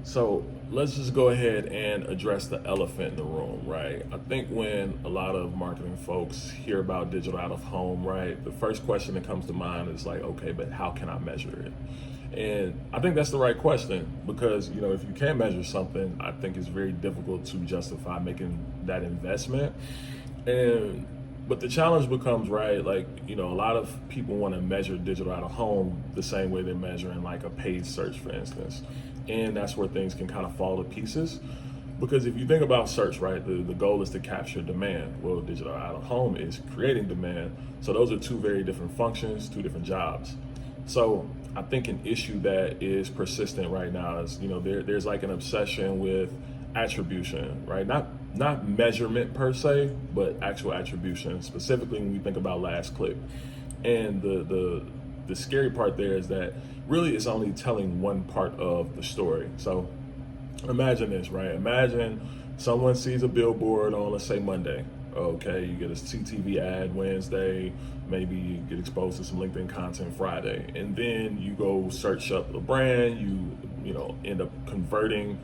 So let's just go ahead and address the elephant in the room, right? I think when a lot of marketing folks hear about digital out of home, right, the first question that comes to mind is like, okay, but how can I measure it? And I think that's the right question because, if you can't measure something, I think it's very difficult to justify making that investment. And but the challenge becomes, right, like, a lot of people want to measure digital out of home the same way they're measuring like a paid search, for instance. And that's where things can kind of fall to pieces. Because if you think about search, right, the goal is to capture demand. Well, digital out of home is creating demand. So those are two very different functions, two different jobs. So I think an issue that is persistent right now is, there's like an obsession with attribution, right? Not measurement per se, but actual attribution, specifically when we think about last click. And the scary part there is that really it's only telling one part of the story. So imagine this, right? Imagine someone sees a billboard on, let's say, Monday. Okay, you get a CTV ad Wednesday, maybe you get exposed to some LinkedIn content Friday, and then you go search up the brand, you end up converting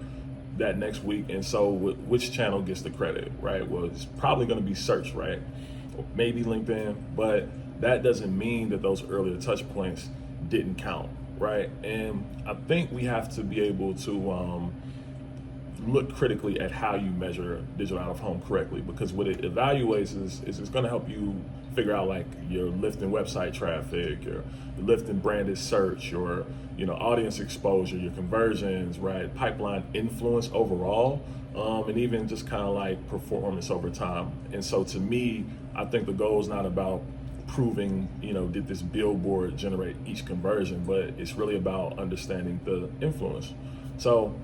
that next week. And so which channel gets the credit, right? Well, it's probably going to be search, right? Or maybe LinkedIn, but that doesn't mean that those earlier touch points didn't count, right? And I think we have to be able to look critically at how you measure digital out of home correctly, because what it evaluates is it's going to help you figure out like your lift in website traffic, your lift in branded search, your audience exposure, your conversions, right, pipeline influence overall, and even just kind of like performance over time. And so to me, I think the goal is not about proving, did this billboard generate each conversion, but it's really about understanding the influence. So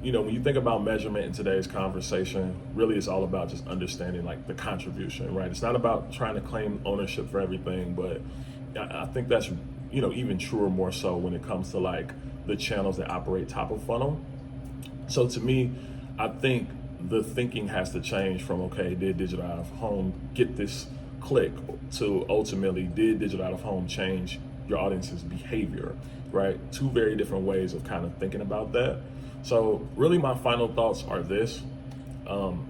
when you think about measurement in today's conversation, really it's all about just understanding like the contribution, right? It's not about trying to claim ownership for everything, but I think that's, even truer more so when it comes to like the channels that operate top of funnel. So to me, I think the thinking has to change from, okay, did digital out of home get this click, to ultimately, did digital out of home change your audience's behavior, right? Two very different ways of kind of thinking about that. So really my final thoughts are this.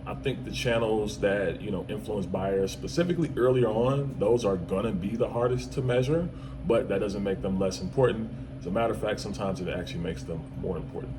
I think the channels that, influence buyers specifically earlier on, those are gonna be the hardest to measure, but that doesn't make them less important. As a matter of fact, sometimes it actually makes them more important.